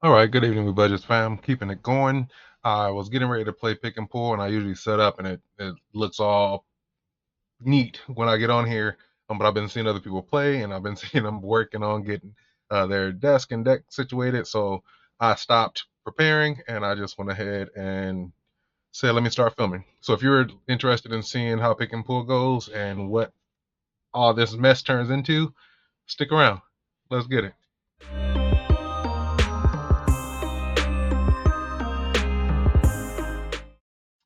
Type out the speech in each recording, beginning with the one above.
All right, good evening, HeBudget fam. Keeping it going. I was getting ready to play pick and pull, and I usually set up, and it looks all neat when I get on here. But I've been seeing other people play, and I've been seeing them working on getting their desk and deck situated. So I stopped preparing, and I just went ahead and said, "Let me start filming." So if you're interested in seeing how pick and pull goes and what all this mess turns into, stick around. Let's get it.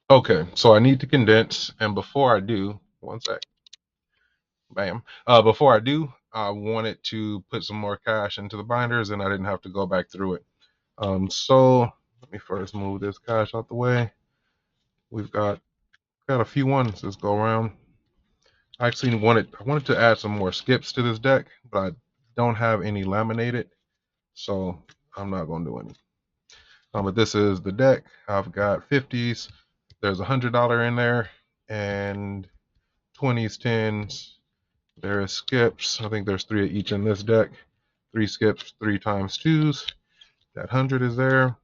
Okay, so I need to condense, and before I do, one sec, bam. Before I do, I wanted to put some more cash into the binders, and I didn't have to go back through it. So let me first move this cash out the way. We've got a few ones. Let's go around. I wanted to add some more skips to this deck, but I don't have any laminated, so I'm not gonna do any. But this is the deck. I've got 50s. There's $100 in there, and 20s, 10s. There are skips. I think there's 3 of each in this deck. 3 skips, 3 times 2s. That 100 is there.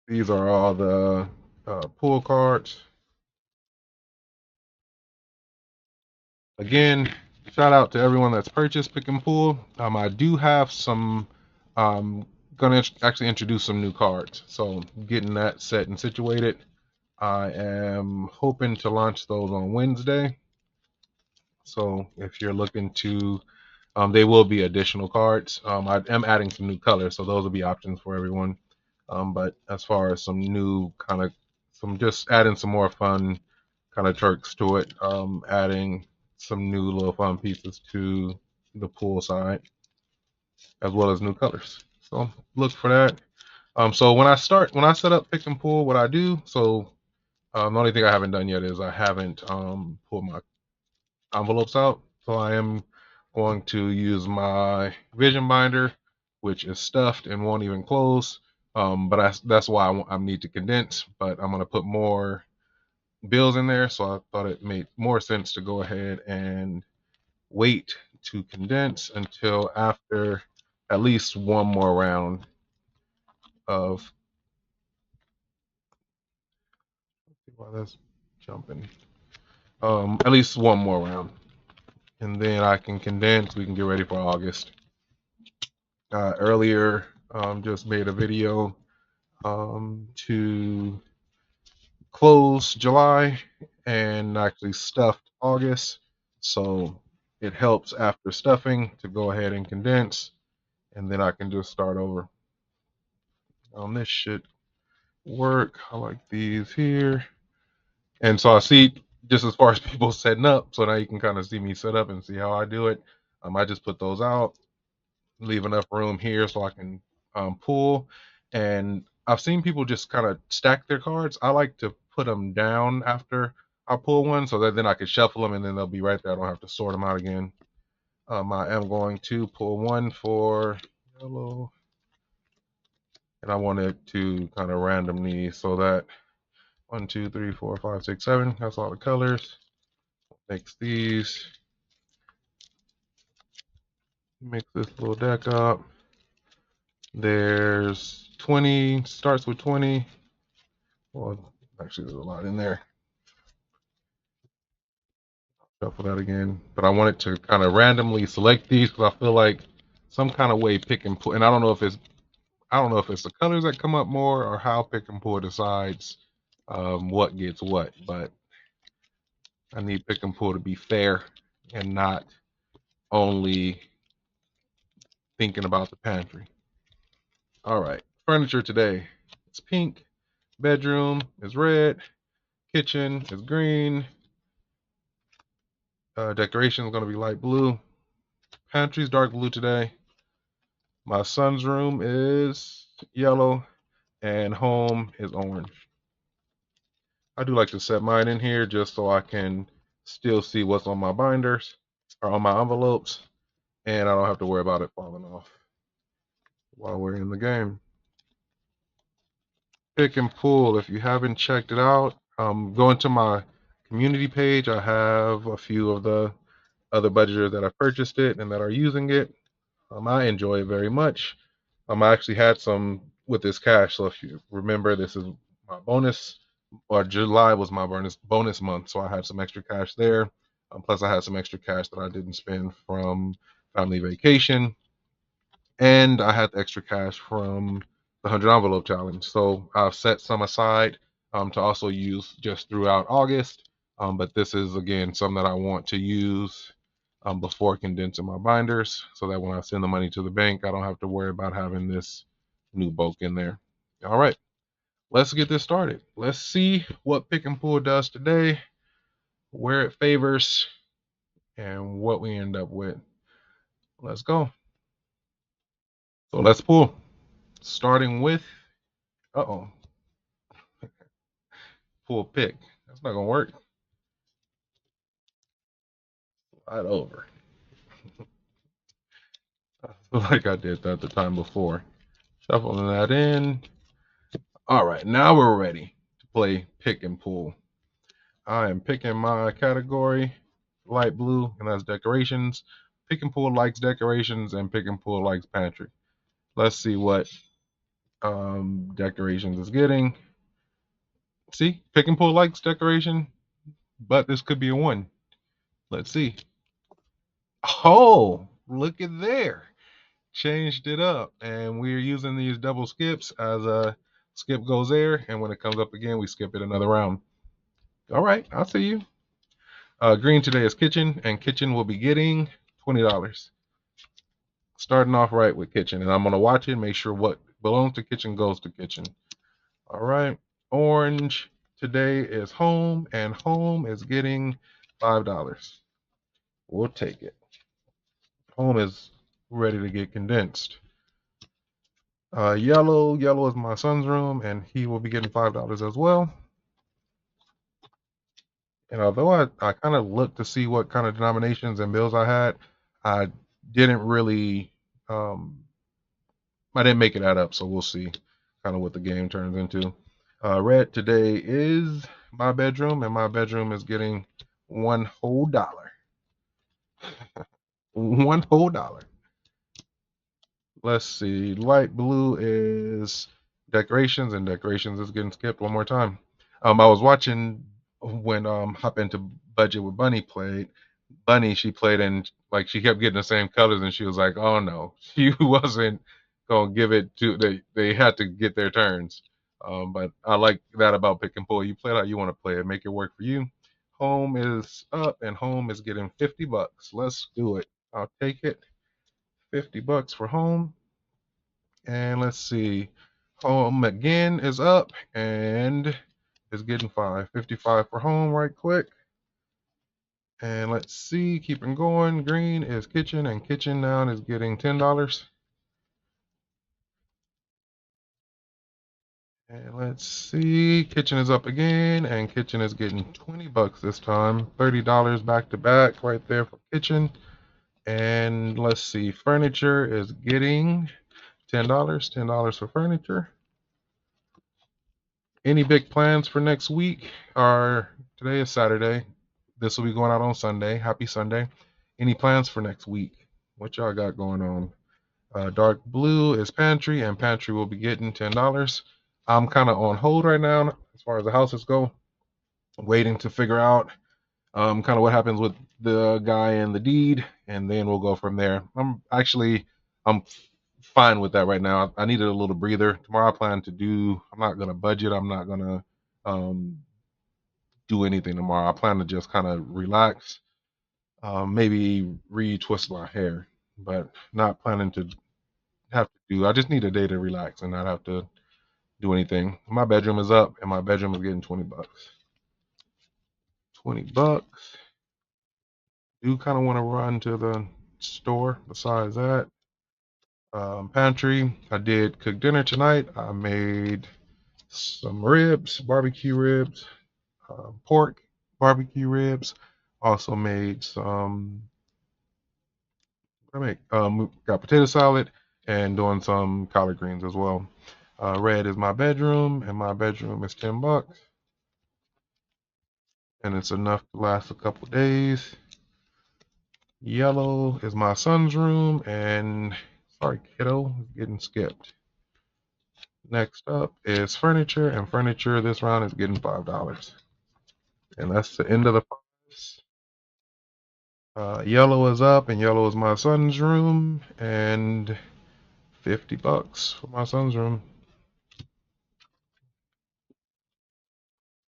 These are all the pull cards. Again, shout out to everyone that's purchased Pick and Pull. I do have some, going to actually introduce some new cards. So getting that set and situated. I am hoping to launch those on Wednesday. So if you're looking to, they will be additional cards. I am adding some new colors, so those will be options for everyone. But as far as some new kind of, some just adding some more fun kind of tricks to it, adding some new little fun pieces to the pool side, as well as new colors. So look for that. So when I set up pick and pull, what I do, so the only thing I haven't done yet is I haven't pulled my envelopes out. So I am going to use my vision binder, which is stuffed and won't even close. But that's why I need to condense. But I'm going to put more bills in there. So I thought it made more sense to go ahead and wait to condense until after at least one more round of. Why that's jumping. At least one more round, and then I can condense. We can get ready for August. Earlier, just made a video to close July and actually stuffed August. So it helps after stuffing to go ahead and condense, and then I can just start over. This should work. I like these here. And so I see just as far as people setting up, so now you can kind of see me set up and see how I do it. I just put those out, leave enough room here so I can pull. And I've seen people just kind of stack their cards. I like to put them down after I pull one so that then I can shuffle them and then they'll be right there. I don't have to sort them out again. I am going to pull one for yellow, and I want it to kind of randomly so that 1, 2, 3, 4, 5, 6, 7. That's all the colors. Mix these. Mix this little deck up. There's 20, starts with 20. Well, actually, there's a lot in there. Shuffle that again. But I wanted to kind of randomly select these because I feel like some kind of way pick and pull. And I don't know if it's the colors that come up more or how pick and pull decides what gets what. But I need pick and pull to be fair and not only thinking about the pantry. All right, furniture today. It's pink. Bedroom is red. Kitchen is green. Decoration is going to be light blue. Pantry's dark blue today. My son's room is yellow, and home is orange. I do like to set mine in here just so I can still see what's on my binders or on my envelopes, and I don't have to worry about it falling off while we're in the game. Pick and pull. If you haven't checked it out, go into my community page. I have a few of the other budgeters that have purchased it and that are using it. I enjoy it very much. I actually had some with this cash. So if you remember, this is my bonus, or July was my bonus month. So I had some extra cash there. Plus, I had some extra cash that I didn't spend from family vacation, and I had the extra cash from the 100 envelope challenge. So I've set some aside to also use just throughout August. But this is again something that I want to use before condensing my binders, so that when I send the money to the bank, I don't have to worry about having this new bulk in there. All right, let's get this started. Let's see what pick and pull does today, where it favors, and what we end up with. Let's go. So let's pull. Starting with, uh-oh, pull pick. That's not gonna work. Right over. I feel like I did that the time before. Shuffling that in. All right, now we're ready to play pick and pull. I am picking my category, light blue, and that's decorations. Pick and pull likes decorations, and pick and pull likes pantry. Let's see what decorations is getting. See, pick and pull likes decoration, but this could be a one. Let's see. Oh, look at there. Changed it up, and we're using these double skips as a skip goes there, and when it comes up again, we skip it another round. All right, I'll see you. Green today is kitchen, and kitchen will be getting $20. Starting off right with kitchen, and I'm gonna watch it, make sure what belongs to kitchen goes to kitchen. All right, orange today is home, and home is getting $5. We'll take it. Home is ready to get condensed. Yellow is my son's room, and he will be getting $5 as well. And although I kind of looked to see what kind of denominations and bills I had, I didn't really, I didn't make it add up. So we'll see kind of what the game turns into. Red today is my bedroom, and my bedroom is getting one whole dollar. One whole dollar. Let's see. Light blue is decorations, and decorations is getting skipped one more time. I was watching when Hop into Budget with Bunny played. Bunny, she played and like she kept getting the same colors, and she was like, "Oh no," she wasn't gonna give it to they had to get their turns. But I like that about pick and pull. You play it how you want to play it, make it work for you. Home is up, and home is getting $50. Let's do it. I'll take it. $50 for home. And let's see. Home again is up and is getting 55 for home right quick. And let's see, keeping going. Green is kitchen, and kitchen now is getting $10. And let's see, kitchen is up again, and kitchen is getting $20 this time. $30 back to back right there for kitchen. And let's see, furniture is getting $10 for furniture. Any big plans for next week? Today is Saturday. This will be going out on Sunday. Happy Sunday. Any plans for next week? What y'all got going on? Dark blue is pantry, and pantry will be getting $10. I'm kind of on hold right now as far as the houses go, waiting to figure out kind of what happens with the guy and the deed, and then we'll go from there. I'm fine with that right now. I needed a little breather. Tomorrow I plan to do. I'm not gonna budget. I'm not gonna um, do anything tomorrow. I plan to just kind of relax, maybe retwist my hair, but not planning to have to do. I just need a day to relax and not have to do anything. My bedroom is up, and my bedroom is getting $20. $20. Do kind of want to run to the store. Besides that, pantry. I did cook dinner tonight. I made some ribs, barbecue ribs, pork, barbecue ribs. Also made some. What I make? Got potato salad and doing some collard greens as well. Red is my bedroom, and my bedroom is $10, and it's enough to last a couple days. Yellow is my son's room, and sorry, kiddo, getting skipped. Next up is furniture, and furniture this round is getting $5. And that's the end of the fives. Yellow is up, and yellow is my son's room, and $50 for my son's room.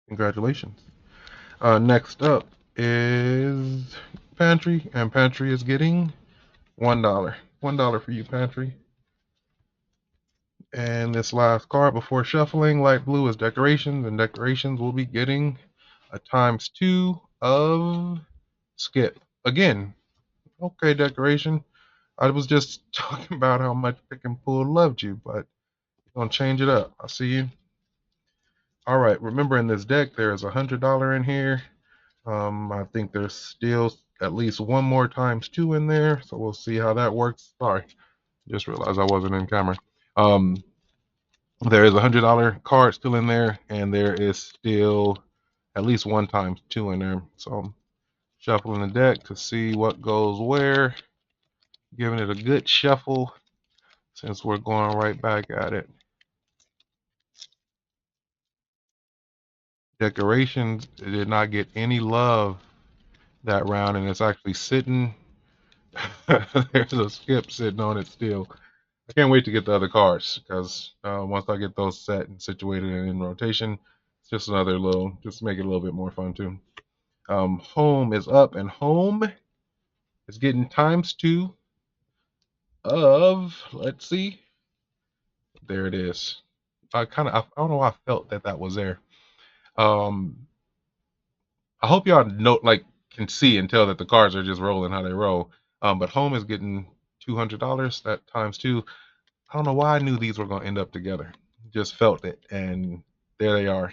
Congratulations. Next up is pantry, and pantry is getting $1. $1 for you, pantry. And this last card before shuffling, light blue, is decorations, and decorations will be getting a ×2 of skip. Again, okay, decoration. I was just talking about how much Pick and Pull loved you, but I'm gonna change it up. I'll see you. All right, remember in this deck there is $100 in here. I think there's still at least one more ×2 in there, so we'll see how that works. Sorry, just realized I wasn't in camera. There is a $100 card still in there, and there is still at least one ×2 in there. So I'm shuffling the deck to see what goes where, giving it a good shuffle since we're going right back at it. Decorations did not get any love that round, and it's actually sitting. There's a skip sitting on it still. I can't wait to get the other cards because once I get those set and situated and in rotation, it's just another little, just make it a little bit more fun too. Home is up, and home is getting ×2 of, let's see, there it is. I don't know why I felt that was there. I hope y'all can see and tell that the cards are just rolling how they roll. But home is getting $200, that ×2. I don't know why I knew these were going to end up together. Just felt it, and there they are.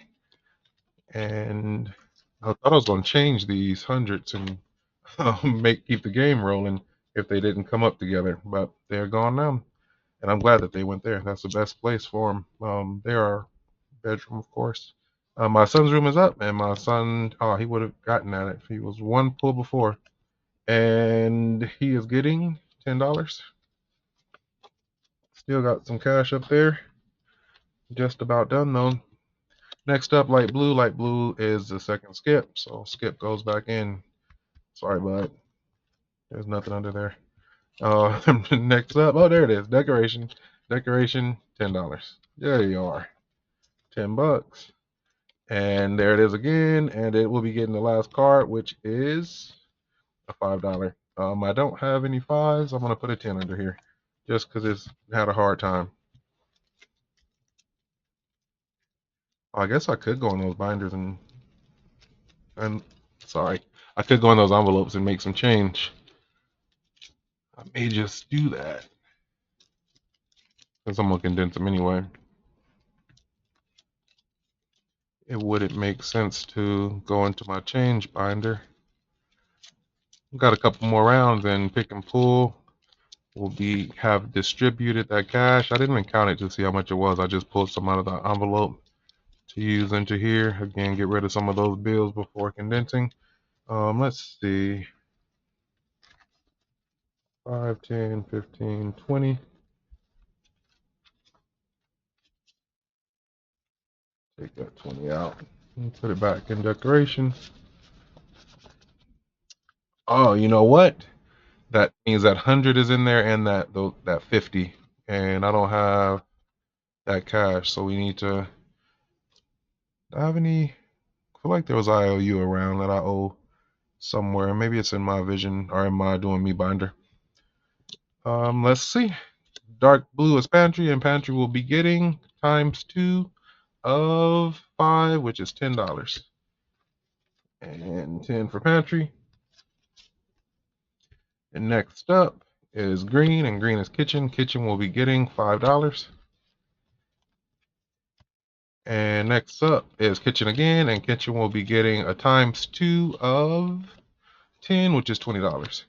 And I thought I was going to change these hundreds and keep the game rolling if they didn't come up together, but they're gone now, and I'm glad that they went there. That's the best place for them. They are bedroom, of course. My son's room is up, and my son, he would have gotten at it if he was one pull before, and he is getting $10. Still got some cash up there. Just about done though. Next up, light blue. Light blue is the second skip, so skip goes back in. Sorry, bud. There's nothing under there. Next up, there it is. Decoration. Decoration, $10. There you are. $10. And there it is again, and it will be getting the last card, which is a $5. I don't have any fives. I'm gonna put a 10 under here, just because it's had a hard time. I guess I could go in those binders and sorry, I could go in those envelopes and make some change. I may just do that, because I'm gonna condense them anyway. It wouldn't make sense to go into my change binder. Got a couple more rounds, and Pick and Pull will have distributed that cash. I didn't even count it to see how much it was. I just pulled some out of the envelope to use into here. Again, get rid of some of those bills before condensing. Let's see. 5, 10, 15, 20. Take that 20 out and put it back in decoration. Oh, you know what? That means that 100 is in there, and that 50. And I don't have that cash, so we need to. Do I have any? I feel like there was IOU around that I owe somewhere. Maybe it's in my vision or in my doing me binder. Let's see. Dark blue is pantry, and pantry will be getting ×2 of 5, which is $10. And 10 for pantry. And next up is green, and green is kitchen. Kitchen will be getting $5. And next up is kitchen again, and kitchen will be getting a ×2 of 10, which is $20.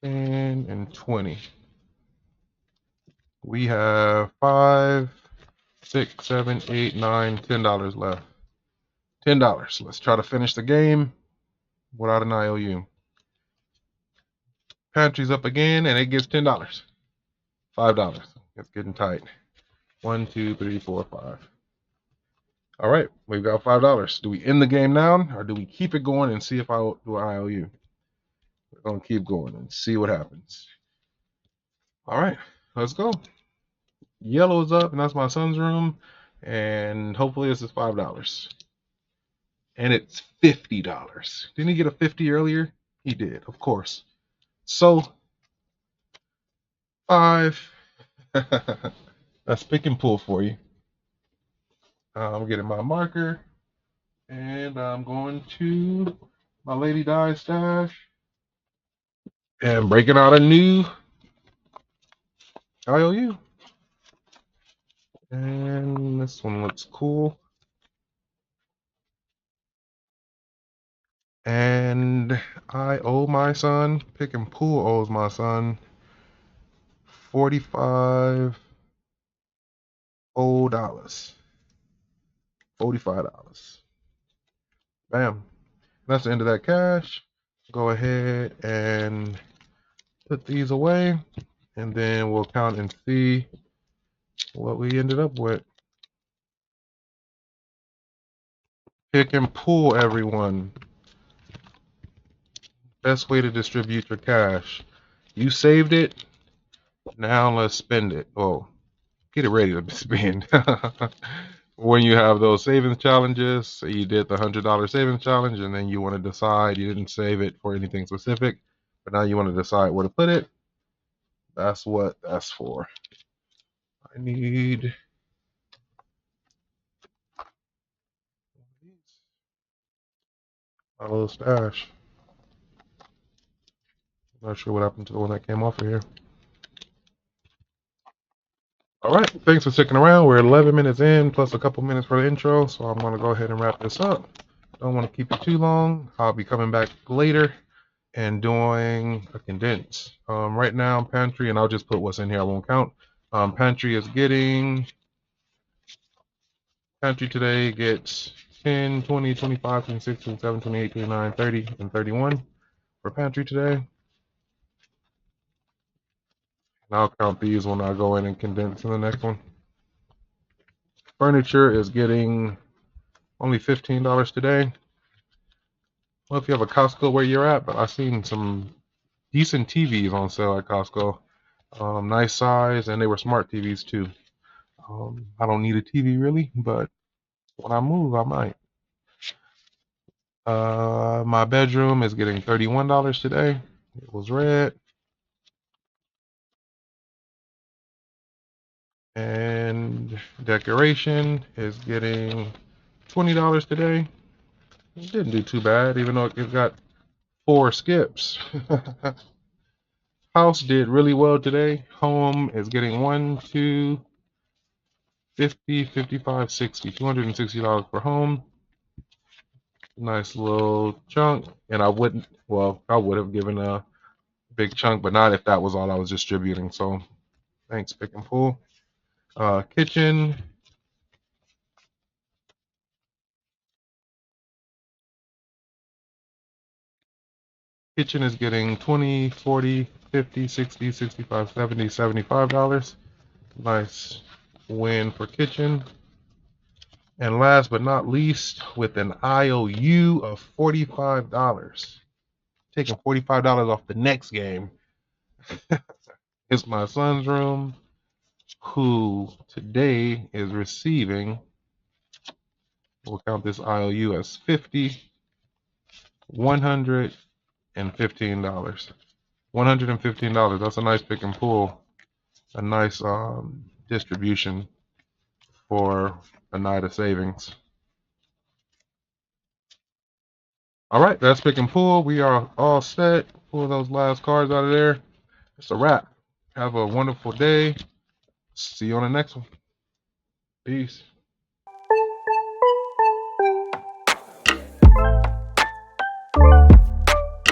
10 and 20. We have 5, 6, 7, 8, 9, $10 left. $10. Let's try to finish the game. without an IOU. Pantry's up again, and it gets $10. $5. It's getting tight. 1, 2, 3, 4, 5. All right, we've got $5. Do we end the game now, or do we keep it going and see if I do an IOU? We're gonna keep going and see what happens. All right, let's go. Yellow is up, and that's my son's room. And hopefully this is $5. And it's $50. Didn't he get a 50 earlier? He did, of course. So 5. That's pick and pull for you. I'm getting my marker, and I'm going to my Lady Di stash and breaking out a new IOU. And this one looks cool. And I owe my son, pick and pull owes my son $45. $45. Bam. That's the end of that cash. Go ahead and put these away, and then we'll count and see what we ended up with. Pick and pull, everyone. Best way to distribute your cash. You saved it. Now let's spend it. Oh, get it ready to spend. When you have those savings challenges, so you did the $100 savings challenge, and then you want to decide, you didn't save it for anything specific, but now you want to decide where to put it. That's what that's for. I need my little stash. Not sure what happened to the one that came off of here. All right, thanks for sticking around. We're 11 minutes in, plus a couple minutes for the intro, so I'm going to go ahead and wrap this up. Don't want to keep it too long. I'll be coming back later and doing a condense. Right now, Pantry, and I'll just put what's in here, I won't count. Pantry is getting, Pantry today gets 10, 20, 25, 26, 27, 28, 29, 30, and 31 for Pantry today. And I'll count these when I go in and condense in the next one. Furniture is getting only $15 today. Well, if you have a Costco where you're at, but I've seen some decent TVs on sale at Costco. Nice size, and they were smart TVs too. I don't need a TV really, but when I move, I might. My bedroom is getting $31 today. It was red. And decoration is getting $20 today. It didn't do too bad, even though it got 4 skips. House did really well today. Home is getting 1, 2, 50, 55, 60. $260 for home. Nice little chunk. And I would have given a big chunk, but not if that was all I was distributing. So thanks, pick and pull. Kitchen. Kitchen is getting 20, 40, 50, 60, 65, 70, $75. Nice win for kitchen. And last but not least, with an IOU of $45, taking $45 off the next game, is my son's room, who today is receiving, we'll count this IOU as 50, $115. $115. That's a nice pick and pull. A nice distribution for a night of savings. All right, that's pick and pull. We are all set. Pull those last cards out of there. It's a wrap. Have a wonderful day. See you on the next one. Peace.